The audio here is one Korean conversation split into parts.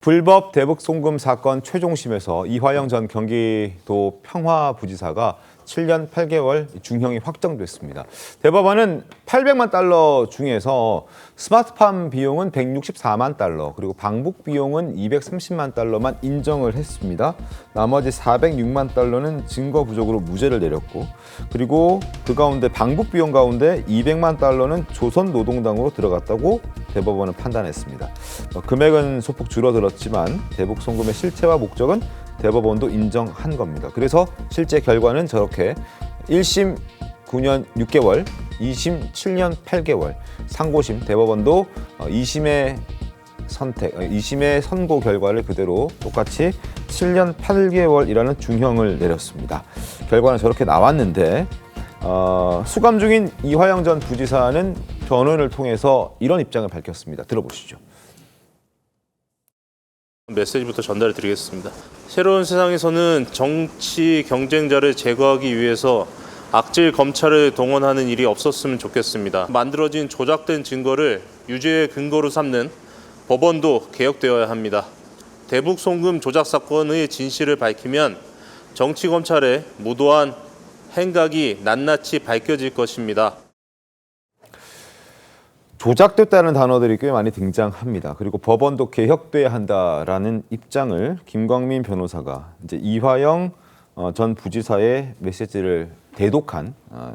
불법 대북 송금 사건 최종심에서 이화영 전 경기도 평화부지사가 7년 8개월 중형이 확정됐습니다. 대법원은 800만 달러 중에서 스마트팜 비용은 164만 달러, 그리고 방북 비용은 230만 달러만 인정을 했습니다. 나머지 406만 달러는 증거 부족으로 무죄를 내렸고, 그리고 그 가운데 방북 비용 가운데 200만 달러는 조선노동당으로 들어갔다고 대법원은 판단했습니다. 금액은 소폭 줄어들었지만 대북 송금의 실체와 목적은 대법원도 인정한 겁니다. 그래서 실제 결과는 저렇게 1심 9년 6개월, 2심 7년 8개월, 상고심 대법원도 2심의 선고 결과를 그대로 똑같이 7년 8개월이라는 중형을 내렸습니다. 결과는 저렇게 나왔는데 수감 중인 이화영 전 부지사는 변호인을 통해서 이런 입장을 밝혔습니다. 들어보시죠. 메시지부터 전달해 드리겠습니다. 새로운 세상에서는 정치 경쟁자를 제거하기 위해서 악질 검찰을 동원하는 일이 없었으면 좋겠습니다. 만들어진 조작된 증거를 유죄의 근거로 삼는 법원도 개혁되어야 합니다. 대북 송금 조작 사건의 진실을 밝히면 정치 검찰의 무도한 행각이 낱낱이 밝혀질 것입니다. 조작됐다는 단어들이 꽤 많이 등장합니다. 그리고 법원도 개혁돼야 한다라는 입장을 김광민 변호사가 이제 이화영 전 부지사의 메시지를 대독한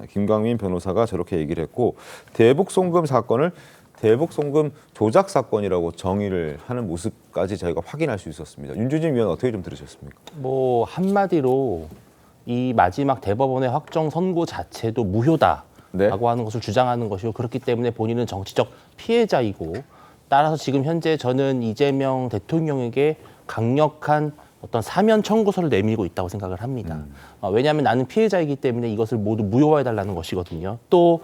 김광민 변호사가 저렇게 얘기를 했고, 대북 송금 사건을 대북 송금 조작 사건이라고 정의를 하는 모습까지 저희가 확인할 수 있었습니다. 윤주진 위원 어떻게 좀 들으셨습니까? 뭐 한마디로 이 마지막 대법원의 확정 선고 자체도 무효다. 네. 라고 하는 것을 주장하는 것이고, 그렇기 때문에 본인은 정치적 피해자이고, 따라서 지금 현재 저는 이재명 대통령에게 강력한 어떤 사면 청구서를 내밀고 있다고 생각을 합니다. 왜냐하면 나는 피해자이기 때문에 이것을 모두 무효화해달라는 것이거든요. 또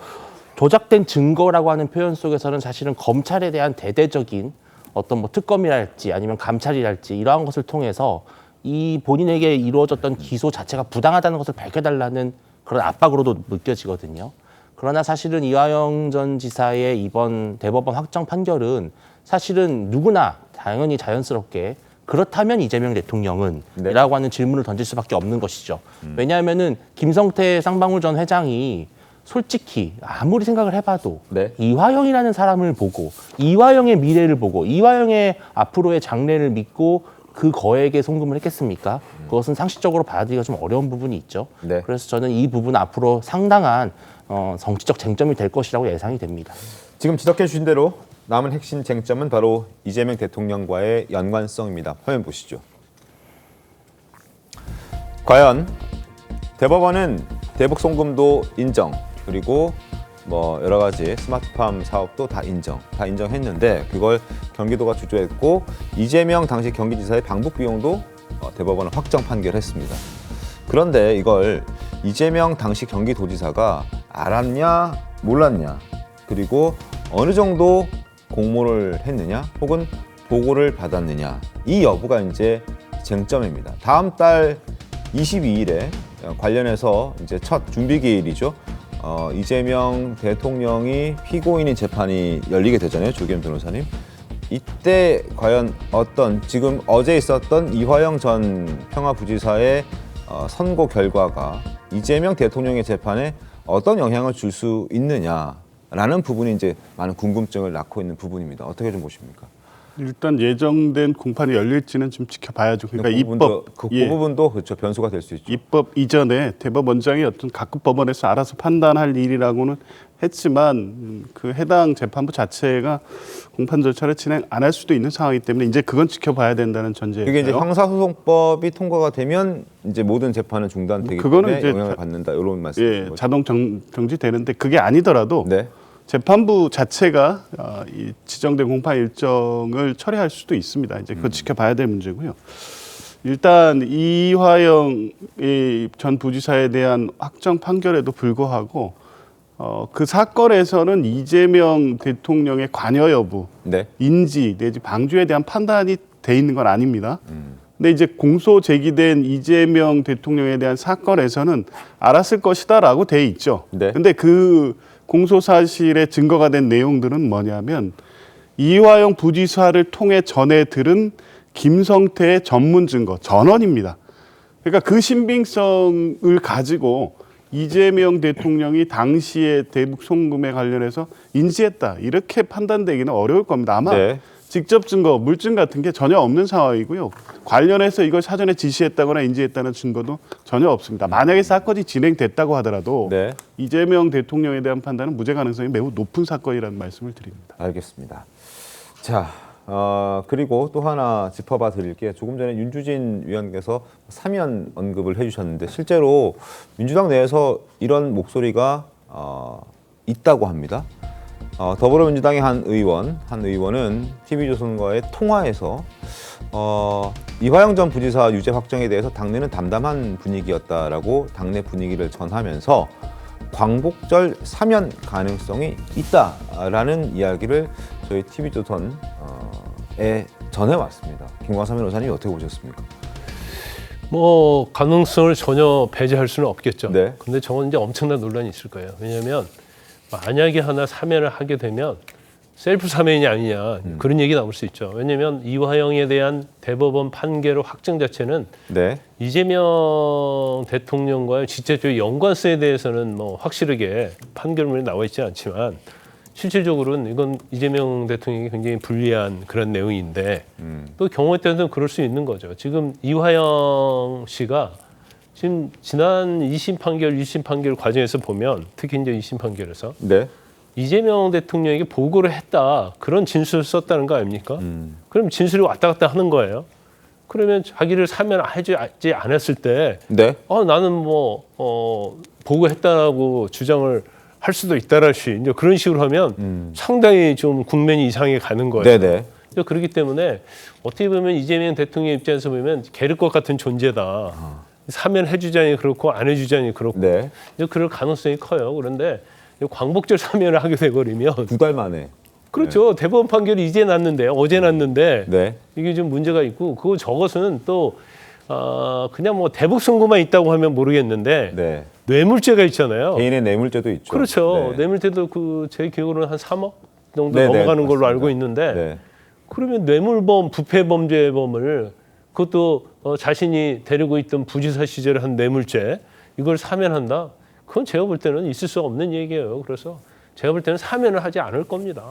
조작된 증거라고 하는 표현 속에서는 사실은 검찰에 대한 대대적인 어떤 뭐 특검이랄지 아니면 감찰이랄지 이러한 것을 통해서 이 본인에게 이루어졌던 기소 자체가 부당하다는 것을 밝혀달라는 그런 압박으로도 느껴지거든요. 그러나 사실은 이화영 전 지사의 이번 대법원 확정 판결은 사실은 누구나 당연히 자연스럽게 그렇다면 이재명 대통령은? 네. 라고 하는 질문을 던질 수밖에 없는 것이죠. 왜냐하면은 김성태 쌍방울 전 회장이 솔직히 아무리 생각을 해봐도 네. 이화영이라는 사람을 보고 이화영의 미래를 보고 이화영의 앞으로의 장래를 믿고 그 거액의 송금을 했겠습니까? 그것은 상식적으로 받아들이기가 좀 어려운 부분이 있죠. 네. 그래서 저는 이 부분 앞으로 상당한 정치적 쟁점이 될 것이라고 예상이 됩니다. 지금 지적해 주신 대로 남은 핵심 쟁점은 바로 이재명 대통령과의 연관성입니다. 화면 보시죠. 과연 대법원은 대북 송금도 인정, 그리고 뭐 여러 가지 스마트팜 사업도 다 인정했는데 그걸 경기도가 주도했고, 이재명 당시 경기지사의 방북 비용도 대법원은 확정 판결했습니다. 그런데 이걸 이재명 당시 경기도지사가 알았냐 몰랐냐, 그리고 어느 정도 공모를 했느냐 혹은 보고를 받았느냐, 이 여부가 이제 쟁점입니다. 다음 달 22일에 관련해서 이제 첫 준비 기일이죠. 이재명 대통령이 피고인인 재판이 열리게 되잖아요, 조기현 변호사님. 이때 과연 어떤 지금 어제 있었던 이화영 전 평화부지사의 선고 결과가 이재명 대통령의 재판에 어떤 영향을 줄 수 있느냐라는 부분이 이제 많은 궁금증을 낳고 있는 부분입니다. 어떻게 좀 보십니까? 일단 예정된 공판이 열릴지는 좀 지켜봐야죠. 그러니까 그 부분도 그렇죠, 변수가 될 수 있죠. 입법 이전에 대법원장이 어떤 각급 법원에서 알아서 판단할 일이라고는 했지만 그 해당 재판부 자체가 공판 절차를 진행 안 할 수도 있는 상황이기 때문에 이제 그건 지켜봐야 된다는 전제예요. 이게 이제 형사소송법이 통과가 되면 이제 모든 재판은 중단되기 때문에 이제 영향을 받는다, 이런 말씀이신 거죠. 자동 정지되는데 그게 아니더라도 네. 재판부 자체가 이 지정된 공판 일정을 처리할 수도 있습니다. 이제 그거 지켜봐야 될 문제고요. 일단 이화영 전 부지사에 대한 확정 판결에도 불구하고 그 사건에서는 이재명 대통령의 관여 여부, 네. 인지 내지 방조에 대한 판단이 돼 있는 건 아닙니다. 근데 이제 공소 제기된 이재명 대통령에 대한 사건에서는 알았을 것이다라고 돼 있죠. 네. 근데 그 공소 사실의 증거가 된 내용들은 뭐냐면 이화영 부지사를 통해 전해 들은 김성태의 전문 증거 전원입니다. 그러니까 그 신빙성을 가지고 이재명 대통령이 당시에 대북 송금에 관련해서 인지했다 이렇게 판단되기는 어려울 겁니다. 아마 네. 직접 증거, 물증 같은 게 전혀 없는 상황이고요. 관련해서 이걸 사전에 지시했다거나 인지했다는 증거도 전혀 없습니다. 만약에 사건이 진행됐다고 하더라도 네. 이재명 대통령에 대한 판단은 무죄 가능성이 매우 높은 사건이라는 말씀을 드립니다. 알겠습니다. 자, 그리고 또 하나 짚어봐 드릴게요. 조금 전에 윤주진 위원께서 사면 언급을 해주셨는데 실제로 민주당 내에서 이런 목소리가 있다고 합니다. 더불어민주당의 한 의원은 TV조선과의 통화에서 이화영 전 부지사 유죄 확정에 대해서 당내는 담담한 분위기였다라고 당내 분위기를 전하면서 광복절 사면 가능성이 있다라는 이야기를 저희 TV조선에 전해왔습니다. 김광삼 변호사님 어떻게 보셨습니까? 뭐 가능성을 전혀 배제할 수는 없겠죠. 네. 근데 저건 이제 엄청난 논란이 있을 거예요. 왜냐하면 만약에 하나 사면을 하게 되면 셀프 사면이 아니냐 그런 얘기 나올 수 있죠. 왜냐하면 이화영에 대한 대법원 판결의 확정 자체는 네. 이재명 대통령과의 직접적 연관성에 대해서는 뭐 확실하게 판결문에 나와 있지 않지만 실질적으로는 이건 이재명 대통령이 굉장히 불리한 그런 내용인데 또 경우에 따라서는 그럴 수 있는 거죠. 지금 이화영 씨가 지금 지난 2심 판결, 1심 판결 과정에서 보면 특히 이제 2심 판결에서 네. 이재명 대통령에게 보고를 했다 그런 진술을 썼다는 거 아닙니까? 그럼 진술이 왔다 갔다 하는 거예요. 그러면 자기를 사면하지 않았을 때 네. 나는 뭐 보고했다라고 주장을 할 수도 있다라는 이제 그런 식으로 하면 상당히 좀 국면이 이상해 가는 거예요. 네네. 그렇기 때문에 어떻게 보면 이재명 대통령 입장에서 보면 계륵것 같은 존재다. 사면해주자니 그렇고 안 해주자니 그렇고 네. 이제 그럴 가능성이 커요. 그런데 광복절 사면을 하게 돼버리면 2달 만에. 그렇죠. 대법원 판결이 이제 났는데 어제 났는데 네. 이게 좀 문제가 있고 그거 저것은 또 그냥 뭐 대북 선고만 있다고 하면 모르겠는데 네. 뇌물죄가 있잖아요. 개인의 뇌물죄도 있죠. 그렇죠. 네. 뇌물죄도 제 기억으로는 한 3억 정도 네, 넘어가는 네, 걸로 맞습니다. 알고 있는데 네. 그러면 뇌물범, 부패범죄범을 그것도 자신이 데리고 있던 부지사 시절에 한 뇌물죄 이걸 사면한다. 그건 제가 볼 때는 있을 수 없는 얘기예요. 그래서 제가 볼 때는 사면을 하지 않을 겁니다.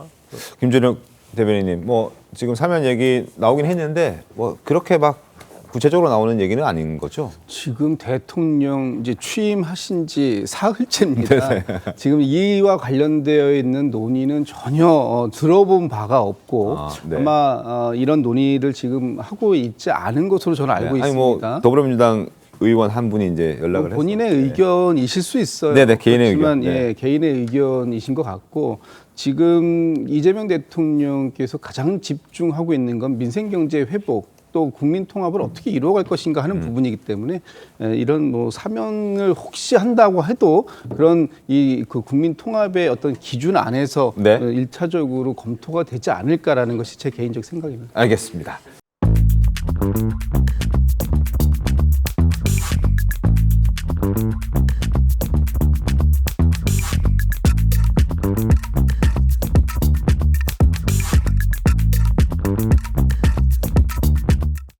김준혁 대변인님, 뭐 지금 사면 얘기 나오긴 했는데 뭐 그렇게 막 구체적으로 나오는 얘기는 아닌 거죠? 지금 대통령 이제 취임하신 지 사흘째입니다. 지금 이와 관련되어 있는 논의는 전혀 들어본 바가 없고 네. 아마 이런 논의를 지금 하고 있지 않은 것으로 저는 알고 네. 아니 있습니다. 뭐 더불어민주당 의원 한 분이 이제 연락을 본인의 했었는데. 의견이실 수 있어요. 네네, 개인의 그렇지만 의견. 네. 예, 개인의 의견이신 것 같고 지금 이재명 대통령께서 가장 집중하고 있는 건 민생경제 회복 또 국민 통합을 어떻게 이루어갈 것인가 하는 부분이기 때문에 이런 뭐 사면을 혹시 한다고 해도 그런 그 국민 통합의 어떤 기준 안에서 네. 1차적으로 검토가 되지 않을까라는 것이 제 개인적 생각입니다. 알겠습니다.